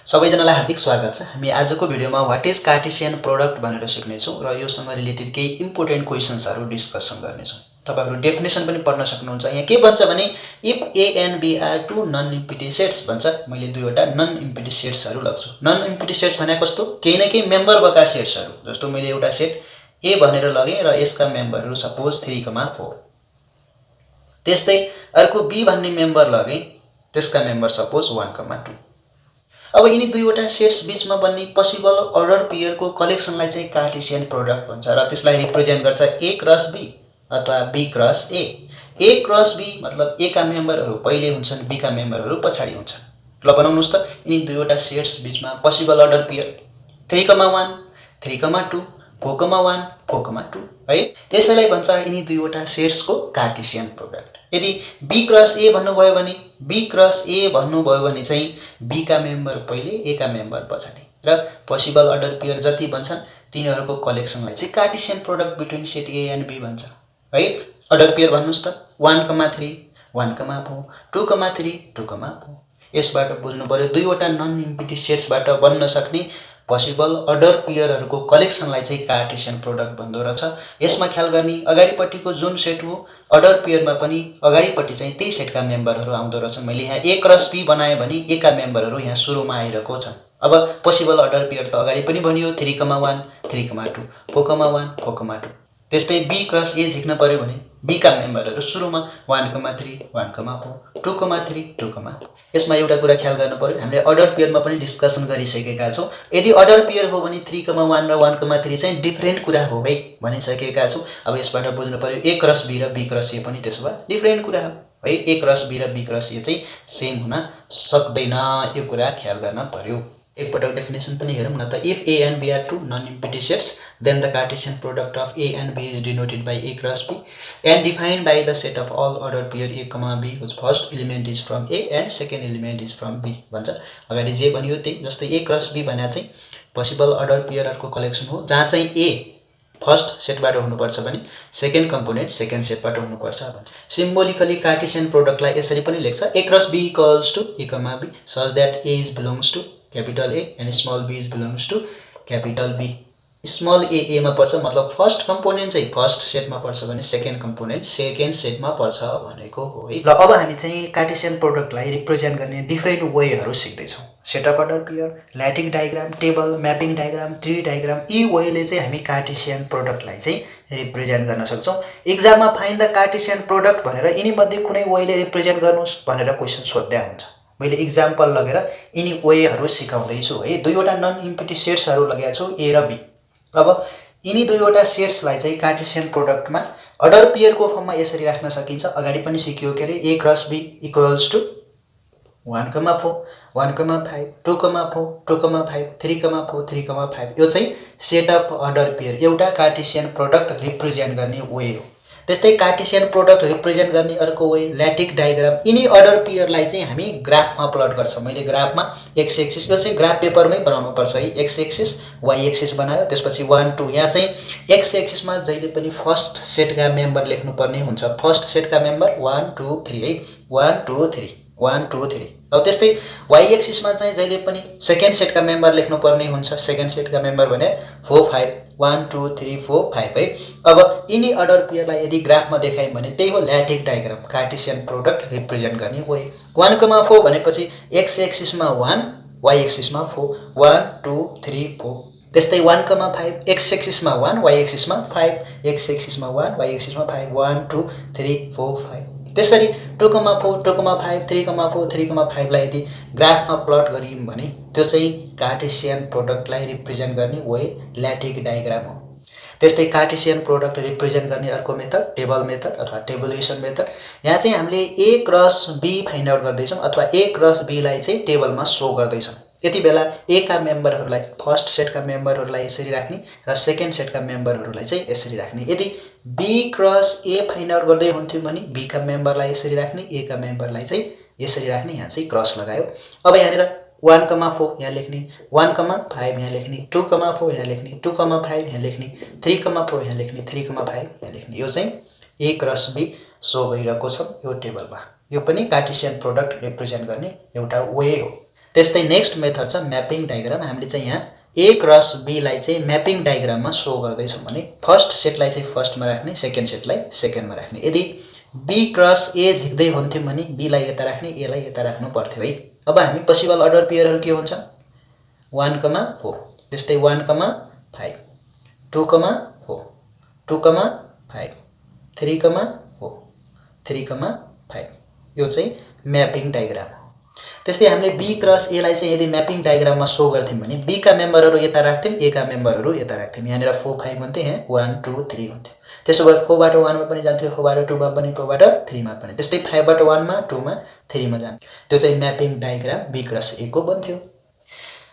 सबैजनालाई हार्दिक स्वागत छ। हामी आजको भिडियोमा व्हाट इज कार्टेशियन प्रोडक्ट भनेर सिक्ने छौं र योसँग रिलेटेड केही इम्पोर्टेन्ट क्वेशन्सहरु डिस्कसन गर्ने छौं। तपाईहरु डेफिनेसन पनि पढ्न सक्नुहुन्छ। यहाँ के भन्छ भने if A and B are two non empty sets भन्छ। मैले दुईवटा नन इम्पिटी सेट्सहरु लग्छु। नन इम्पिटी सेट्स भने कस्तो? केही न केही मेम्बर भएका सेट्सहरु। जस्तो मैले एउटा सेट ए भनेर लगे र यसका मेम्बरहरु सपोज 3,4। त्यस्तै अर्को बी भन्ने मेम्बर लगे, त्यसका मेम्बर सपोज 1,2। अब यिनी दुईवटा सेट्स बीचमा बन्ने पोसिबल अर्डर पेयरको कलेक्सनलाई चाहिँ कार्टेशियन प्रोडक्ट भन्छ र त्यसलाई रिप्रेजेन्ट गर्छ ए क्रस बी अथवा B cross A. A cross B मतलब ए का मेम्बरहरु पहिले हुन्छन्, बी का मेम्बरहरु पछाडी हुन्छन्। ल बनाउनुस् त यिनी दुईवटा सेट्स बीचमा पोसिबल अर्डर पेयर 3,1 3,2 4,1 4,2 है। त्यसैलाई भन्छ यिनी दुईवटा सेट्सको कार्टेशियन प्रोडक्ट। यदि बी क्रस ए भन्नुभयो भने बी क्रस ए भन्नुभयो भने चाहिँ बी का मेम्बर पहिले ए का मेम्बर पछाडी र पोसिबल अर्डर पेयर जति बन्छन् तिनीहरुको कलेक्सनलाई चाहिँ Cartesian product between set A and B भन्छ है। अर्डर पेयर भन्नुस् त 1,3 1,4 2,3 2,4। यसबाट बुझ्नु पर्यो दुईवटा नन इम्पिटी सेट्सबाट बन्न सक्ने पोसिबल अर्डर पेयरहरुको कलेक्सनलाई चाहिँ कार्टेशियन प्रोडक्ट भन्दो रहेछ। यसमा ख्याल गर्ने अगाडिपट्टिको जुन सेट हो अर्डर पेयरमा पनि अगाडिपट्टि चाहिँ त्यही सेटका मेम्बरहरु आउँदो रहेछ। मैले यहाँ ए क्रस बी बनाए भने ए का मेम्बरहरु यहाँ सुरुमा आइरहेको छन्। अब पोसिबल अर्डर पेयर त अगाडि पनि बनियो 3,1 3,2 4,1 4,2। त्यस्तै बी क्रस ए झिक्न पर्यो भने बी का मेम्बरहरु सुरुमा 1,3 1,4 2,3 2,4। यसमा एउटा कुरा ख्याल गर्न पर्यो, हामीले अर्डर पेयरमा पनि डिस्कसन गरिसकेका छौं। यदि अर्डर पेयर हो भने 3,1 र 1,3 चाहिँ डिफरेन्ट कुरा हो है भनिसकेका छौं। अब यसबाट बुझ्नु पर्यो ए क्रस बी र बी क्रस ए पनि त्यसो भए डिफरेन्ट कुरा हो है। ए क्रस बी र बी क्रस ए चाहिँ सेम हुन सक्दैन, यो कुरा ख्याल गर्न पर्यो। एकपटक डेफिनेसन पनि हेरौं न त। If A and B are two non empty sets then the Cartesian product of A and B is denoted by A cross B and defined by the set of all order pair A, B which first element is from A and second element is from B भन्छ। अगाडि जे भनियो त्यही। जस्तै ए cross be भने चाहिँ possible order पेयरहरुको collection हो जहाँ चाहिँ ए फर्स्ट सेटबाट हुनुपर्छ भने सेकेन्ड कम्पोनेन्ट सेकेन्ड सेटबाट हुनुपर्छ भन्छ। सिम्बोलिकली कार्टेशियन प्रोडक्टलाई यसरी पनि लेख्छ A cross B equals to A, B such that A is belongs to capital A and small b is belongs to capital b। Small a मा पर्छ मतलब फर्स्ट कम्पोनेन्ट चाहिँ first सेटमा पर्छ भने सेकेन्ड कम्पोनेन्ट सेकेन्ड सेटमा पर्छ भनेको हो है। ल अब हामी चाहिँ कार्टेशियन प्रोडक्टलाई रिप्रेजेन्ट गर्ने डिफरेन्ट वेहरु सिक्दै छौं। Set of order pair, lattice diagram, table, mapping diagram, tree diagram, यी वेले चाहिँ हामी कार्टेशियन प्रोडक्टलाई चाहिँ रिप्रेजेन्ट गर्न सक्छौं। एक्जाममा फाइन्ड द कार्टेशियन प्रोडक्ट भनेर यिनी मध्ये कुनै वेले रिप्रेजेन्ट गर्नुस् भनेर क्वेशन सोध्दै हुन्छ। मैले एक्जाम्पल लगेर यिनी वेहरु सिकाउँदै छु है। दुईवटा नन इम्पिटी सेट्सहरु लगेको छु ए र बी। अब यिनी दुईवटा सेट्सलाई चाहिँ कार्टेशियन प्रोडक्टमा अर्डर पेयरको फर्ममा यसरी राख्न सकिन्छ। अगाडि पनि सिकियो के रे A cross B equals to 1,4 1,5 2,4 2,5 3,4 3,5। यो चाहिँ सेट अफ अर्डर पेयर एउटा कार्टेशियन प्रोडक्ट रिप्रेजेन्ट गर्ने वे हो। त्यस्तै कार्टेशियन प्रोडक्ट रिप्रेजेन्ट गर्ने अर्को वे ल्याटिक डायग्राम। यिनी अर्डर पेयरलाई चाहिँ हामी ग्राफमा प्लट गर्छौं। मैले ग्राफमा एक्स एक्सिस, यो चाहिँ ग्राफ पेपरमै बनाउनु पर्छ है। एक्स एक्सिस वाई एक्सिस बनायो, त्यसपछि 1 2 यहाँ चाहिँ एक्स एक्सिसमा जहिले पनि फर्स्ट सेटका मेम्बर लेख्नु पर्ने हुन्छ। फर्स्ट सेटका मेम्बर 1 2 3 है 1 2 3 1 2 3। अब त्यस्तै वाई एक्सिसमा चाहिँ जहिले पनि सेकेन्ड सेटका मेम्बर लेख्नु पर्ने हुन्छ। सेकेन्ड सेटका मेम्बर भने 4 5 1 2 3 4 5 है। अब यिनी अर्डर पेयरलाई यदि ग्राफमा देखाइम भने त्यही हो ल्याटिक डायग्राम, कार्टेशियन प्रोडक्ट रिप्रेजेन्ट गर्ने वे। 1,4 भनेपछि एक्स एक्सिसमा 1 वाई एक्सिसमा 4 1 2 3 4। त्यस्तै 1,5 एक्स एक्सिसमा 1 वाई एक्सिसमा 5 एक्स एक्सिसमा 1 वाई एक्सिसमा 5 1 2 3 4 5। त्यसरी 2,4 2,5 3,4 3,5 लाई यदि ग्राफमा प्लट गरियौं भने त्यो चाहिँ कार्टेशियन प्रोडक्टलाई रिप्रेजेन्ट गर्ने वे ल्याटिक डायग्राम हो। त्यस्तै कार्टेशियन प्रोडक्ट रिप्रेजेन्ट गर्ने अर्को मेथड टेबल मेथड अथवा टेबुलेसन मेथड। यहाँ चाहिँ हामीले A cross B find out गर्दै छौं अथवा ए क्रस बी लाई चाहिँ टेबलमा शो गर्दै छौं। यति बेला ए का मेम्बरहरुलाई फर्स्ट सेटका मेम्बरहरुलाई यसरी राख्ने र सेकेन्ड सेटका मेम्बरहरुलाई चाहिँ यसरी राख्ने। यदि B cross A find out गर्दै हुन्थ्यो भने बी का मेम्बरलाई यसरी राख्ने, ए का मेम्बरलाई चाहिँ यसरी राख्ने। यहाँ चाहिँ क्रस लगायो। अब यहाँनिर 1,4 यहाँ लेख्ने, 1,5 यहाँ लेख्ने, 2,4 यहाँ लेख्ने, 2,5 यहाँ लेख्ने, 3,4 यहाँ लेख्ने, 3,5 यहाँ लेख्ने। यो चाहिँ ए क्रस बी शो गरिरहेको छ यो टेबलमा। यो पनि कार्टेशियन प्रोडक्ट रिप्रेजेन्ट गर्ने एउटा वे हो। त्यस्तै नेक्स्ट मेथड छ म्यापिङ डायग्राम। हामीले चाहिँ यहाँ ए क्रस बी लाई चाहिँ म्यापिङ डायग्राममा सो गर्दैछौँ भने फर्स्ट सेटलाई चाहिँ फर्स्टमा राख्ने, सेकेन्ड सेटलाई सेकेन्डमा राख्ने। यदि बी क्रस ए झिक्दै हुन्थ्यौँ भने बीलाई यता राख्ने, एलाई यता राख्नु पर्थ्यो है। अब हामी पोसिबल अर्डर पेयरहरू के हुन्छ 1,4, त्यस्तै 1,5, 2,4, 2,5, 3,4, 3,5, यो चाहिँ म्यापिङ डायग्राम हो। त्यस्तै हामीले बी क्रस ए लाई चाहिँ यदि म्यापिङ डायग्राममा सो गर्थ्यौँ भने बी का मेम्बरहरू यता राख्थ्यौँ, ए का मेम्बरहरू यता राख्थ्यौँ। यहाँनिर 4, 5 हुन्थ्यो, यहाँ 1, 2, 3 हुन्थ्यो। त्यसो भए 4 बाट 1 मा पनि जान्थ्यो, 4 बाट 2 मा पनि, 4 बाट 3 मा पनि। त्यस्तै 5 बाट 1 मा, 2 मा, 3 मा जान्थ्यो। त्यो चाहिँ mapping diagram B cross A को बन्थ्यो।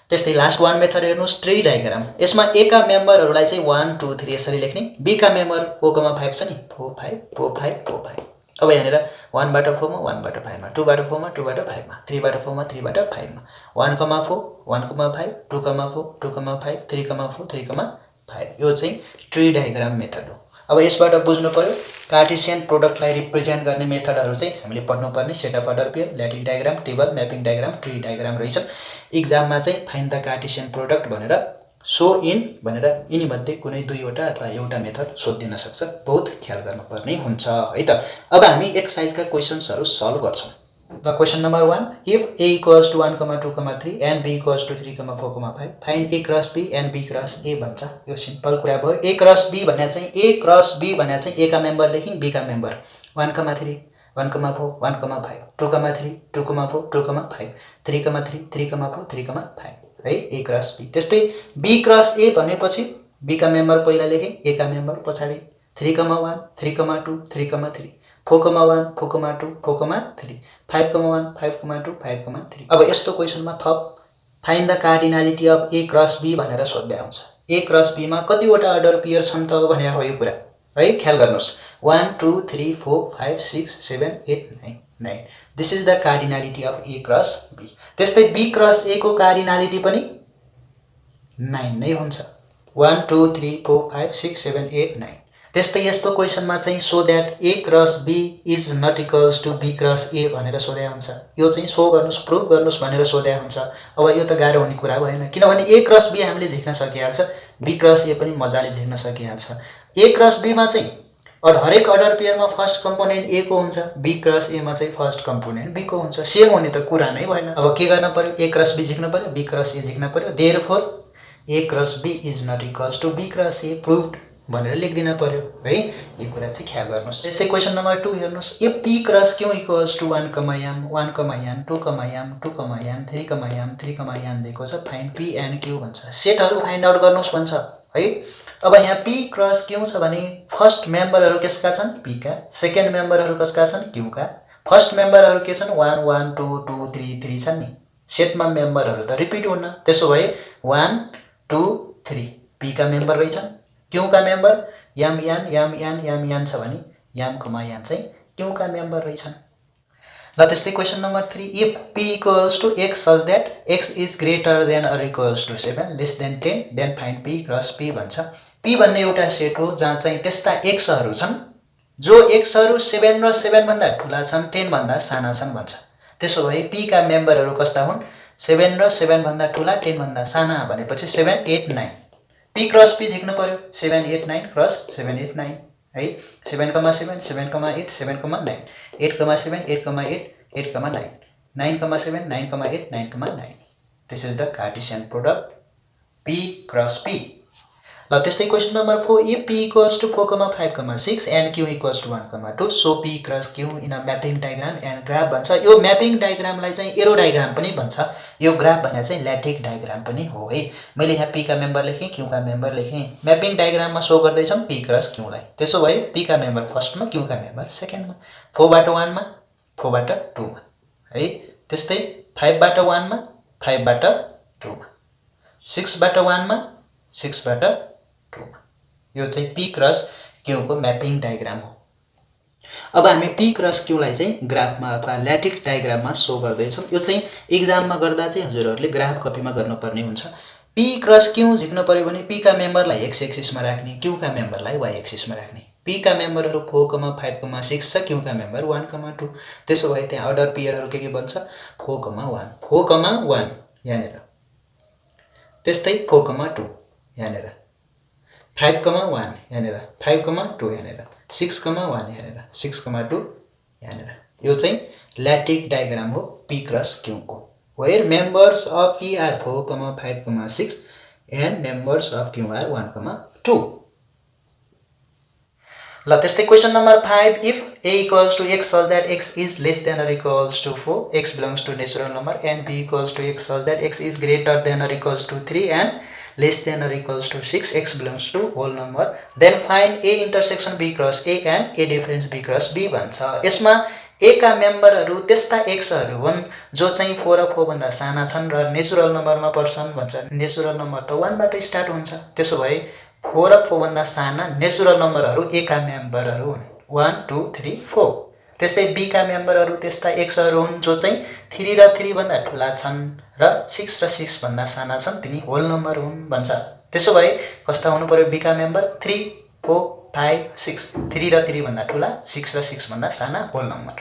त्यस्तै लास्ट वान मेथड हेर्नुस् ट्री डायग्राम। यसमा ए का मेम्बरहरूलाई चाहिँ 1, 2, 3 यसरी लेख्ने, बी का मेम्बर 4,5 छ नि, 4, 5, 4, 5, 4, 5। अब यहाँनिर 1 बाट 4 मा, 1 बाट 5 मा, 2 बाट 4 मा, 2 बाट 5 मा, 3 बाट 4 मा, 3 बाट 5 मा, 1,4, 1,5, 2,4, 2,5, 3,4, 3,5। यो चाहिँ ट्री डायग्राम मेथड हो। अब यसबाट बुझ्नु पर्यो कार्टेशियन प्रोडक्टलाई रिप्रेजेन्ट गर्ने मेथडहरू चाहिँ हामीले पढ्नुपर्ने set of order pair, lattice diagram, table, mapping diagram, tree diagram रहेछ। इक्जाममा चाहिँ फाइन्ड द कार्टेशियन प्रोडक्ट भनेर सो इन भनेर यिनीमध्ये कुनै 2वटा अथवा एउटा मेथड सोधिदिन सक्छ। बहुत ख्याल गर्नुपर्ने हुन्छ है त। अब हामी एक्सरसाइजका क्वेशन्सहरू सल्भ गर्छौँ। The question number 1, if A equals to 1, 2, 3 and B equals to 3, 4, 5, find A cross B and B cross A भन्छ। यो सिम्पल कुरा भयो। A cross B भन्ने चाहिँ A cross B भन्ने चाहिँ A का मेम्बर लेख्यौँ, B का मेम्बर 1, 3, 1, 4, 1, 5, 2, 3, 2, 4, 2, 5, 3, 3, 3, 4, 3, 5 है A cross B। त्यस्तै B cross A भनेपछि B का मेम्बर पहिला लेखेँ, A का मेम्बर पछाडि 3,1, 3,2, 3,3, 4,1, 4,2, 4,3, 5,1, 5,2, 5,3। अब यस्तो क्वेशनमा थप find the cardinality of A cross B भनेर सोध्दै आउँछ। ए क्रस बी मा कतिवटा अर्डर पेयर छन् त भने हो यो कुरा है। ख्याल गर्नुस् 1, 2, 3, 4, 5, 6, 7, 8, 9, 9। This is the cardinality of A cross B. त्यस्तै बी क्रस ए को कार्डिनालिटी पनि 9 नै हुन्छ। 1, 2, 3, 4, 5, 6, 7, 8, 9। त्यस्तै यस्तो क्वेशनमा चाहिँ so that A cross B is not equals to B cross A भनेर सोधे हुन्छ। यो चाहिँ सो गर्नुस्, प्रुभ गर्नुस् भनेर सोधे हुन्छ। अब यो त गाह्रो हुने कुरा भएन, किनभने ए क्रस बी हामीले झिक्न सकिहाल्छ, बी क्रस ए पनि मजाले झिक्न सकिहाल्छ। ए क्रस बी मा चाहिँ हरेक अर्डर पेयरमा फर्स्ट कम्पोनेन्ट ए को हुन्छ, बी क्रस ए मा चाहिँ फर्स्ट कम्पोनेन्ट बी को हुन्छ। सेम हुने त कुरा नै भएन। अब के गर्न पर्यो, ए क्रस बी झिक्न पर्यो, बी क्रस ए झिक्न पर्यो। Therefore A cross B is not equals to B cross A proved भनेर लेखिदिन पर्यो है। यो कुरा चाहिँ ख्याल गर्नुस्। त्यस्तै क्वेशन नम्बर 2 हेर्नुस्, if P cross Q equals to 1, 1, 2, 2, 3, 3 दिएको छ, फाइन्ड पी एन्ड क्यू भन्छ। सेटहरू फाइन्ड आउट गर्नुस् भन्छ है। अब यहाँ पी क्रस क्यू छ भने फर्स्ट मेम्बरहरू कसका छन्, पी का। सेकेन्ड मेम्बरहरू कसका छन्, क्यू का। फर्स्ट मेम्बरहरू के छन्, 1, 1, 2, 2, 3, 3 छन् नि। सेटमा मेम्बरहरू त रिपिट हुन्न। त्यसो भए 1, 2, 3 पी का मेम्बर रहेछन्। क्यू का मेम्बर याम यान छ भने याम यान चाहिँ क्यू का मेम्बर रहेछन्। ल त्यस्तै question number 3, if p equals to x such that x is greater than or equals to 7 less than 10 then find p cross p भन्छ। p भन्ने एउटा सेट हो जहाँ चाहिँ त्यस्ता xहरू छन् जो xहरू 7 र 7 भन्दा ठुला छन्, 10 भन्दा साना छन् भन्छ। त्यसो भए p का मेम्बरहरू कस्ता हुन्, 7 र 7 भन्दा ठुला, 10 भन्दा साना भनेपछि 7, 8, 9। p क्रस p झिक्न पर्यो, 7, 8, 9 क्रस 7, 8, 9 है। 7,7, 7,8, 7,9, 8,7, 8,8, 8,9, 9,7, 9,8, 9,9। This is the Cartesian product p cross p। ल त्यस्तै question number 4, if p equals to 4, 5, 6 and q equals to 1, 2 so p cross q in a mapping diagram and graph भन्छ। यो mapping डायग्रामलाई चाहिँ arrow diagram पनि भन्छ। यो graph भने चाहिँ ल्याटिक डायग्राम पनि हो है। मैले यहाँ p का मेम्बर लेखेँ, q का मेम्बर लेखेँ। म्यापिङ डायग्राममा सो गर्दैछौँ p क्रस q लाई। त्यसो भए p का मेम्बर फर्स्टमा, q का मेम्बर सेकेन्डमा, 4 बाट 1 मा, 4 बाट 2 मा है। त्यस्तै 5 बाट 1 मा, 5 बाट 2 मा, 6 बाट 1 मा, 6 बाट 2 मा। यो चाहिँ p क्रस q को म्यापिङ डायग्राम हो। अब हामी p क्रस q लाई चाहिँ ग्राफमा अथवा ल्याटिक डायग्राममा सो गर्दैछौँ। यो चाहिँ एक्जाममा गर्दा चाहिँ हजुरहरूले ग्राफ कपीमा गर्नुपर्ने हुन्छ। p क्रस q झिक्न पर्यो भने p का मेम्बरलाई x एक्सिसमा राख्ने, q का मेम्बरलाई y एक्सिसमा राख्ने। P का मेम्बरहरु 4,5,6 छ, Q का मेम्बर 1,2। त्यसो भए त्यहाँ अर्डर पेयरहरु के बन्छ 4,1 4,1 यहाँनेर, त्यस्तै 4,2 यहाँनेर, 5,1 यहाँनेर, 5,2 यहाँनेर, 6,1 यहाँनेर, 6,2 यहाँनेर। यो चाहिँ ल्याटिक डायग्राम हो P क्रस Q को, where members of P are 4,5,6 and members of Q are 1,2। ल त्यस्तै question number 5, if A equals to X such that X is less than or equals to 4, X belongs to natural number, and B equals to X such that X is greater than or equals to 3 and less than or equals to 6, X belongs to whole number, then find A intersection B cross A and A difference B cross B भन्छ। यसमा A का मेम्बरहरु त्यस्ता Xहरु हुन् जो चाहिँ 4 र 4 भन्दा साना छन् र नेचुरल नम्बरमा पर्छन् भन्छ। नेचुरल नम्बर त 1 बाट स्टार्ट हुन्छ, त्यसो भए 4 र 4 भन्दा साना नेचुरल नम्बरहरु A का मेम्बरहरु हुन् 1 2 3 4। त्यस्तै B का मेम्बरहरु त्यस्ता Xहरु हुन् जो चाहिँ 3 र 3 भन्दा ठूला छन् र 6 र 6 भन्दा साना छन्, तिनी होल नम्बर हुन् भन्छ। त्यसो भए कस्ता हुनु पर्यो B का मेम्बर 3 4 5 6, 3 र 3 भन्दा ठूला, 6 र 6 भन्दा साना, होल नम्बर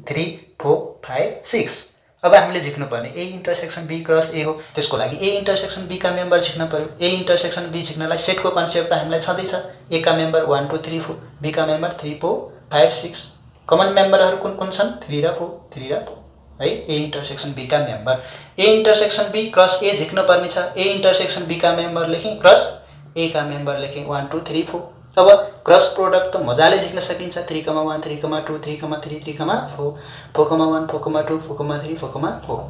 3 4 5 6। अब हामीले झिक्नु पर्ने A intersection B cross A हो, त्यसको लागि A इन्टरसेक्सन B का मेम्बर झिक्न पर्यो। A इन्टरसेक्सन B झिक्नलाई सेटको कन्सेप्ट त हामीलाई छँदै छ। A का मेम्बर 1 2 3 4, B का मेम्बर 3 4 5 6, कमन मेम्बरहरु कुन कुन छन् 3 र 4 3 र 4 है। A इन्टरसेक्सन B का member, A intersection B cross A झिक्न पर्ने छ। A इन्टरसेक्सन B का मेम्बर लेखेँ, क्रस A का मेम्बर लेखेँ 1 2 3 4। अब क्रस प्रोडक्ट त मजाले झिक्न सकिन्छ, 3,1 3,2 3,3 3,4 4,1 4,2 4,3 4,4।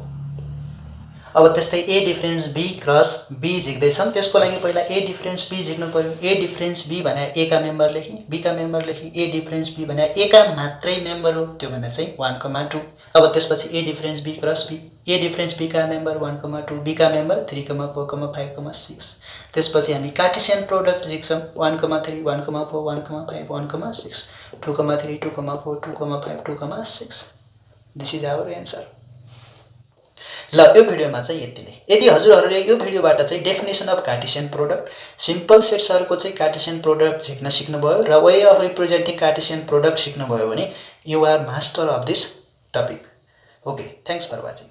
अब त्यस्तै A difference B cross B झिक्दै छन्, त्यसको लागि पहिला A डिफरेन्स B झिक्नु पर्यो। A डिफरेन्स B भने A का मेम्बर लेखेँ, B का मेम्बर लेखेँ। A डिफरेन्स B भने A का मात्रै मेम्बर हो, त्यो भने चाहिँ 1,2। अब त्यसपछि A difference B cross B, A difference B का मेम्बर 1,2, B का मेम्बर 3, 4, 5, 6। त्यसपछि हामी कार्टेशियन प्रोडक्ट झिक्छौं 1,3 1,4 1,5 1,6 2,3 2,4 2,5 2,6। This is our answer. ल यो भिडियोमा चाहिँ यति नै। यदि हजुरहरूले यो भिडियोबाट चाहिँ definition of Cartesian product, simple सेट्सहरुको चाहिँ कार्टेशियन प्रोडक्ट झिक्न सिक्नुभयो र way of representing Cartesian product सिक्नुभयो भने you are master of this topic. Okay, thanks for watching.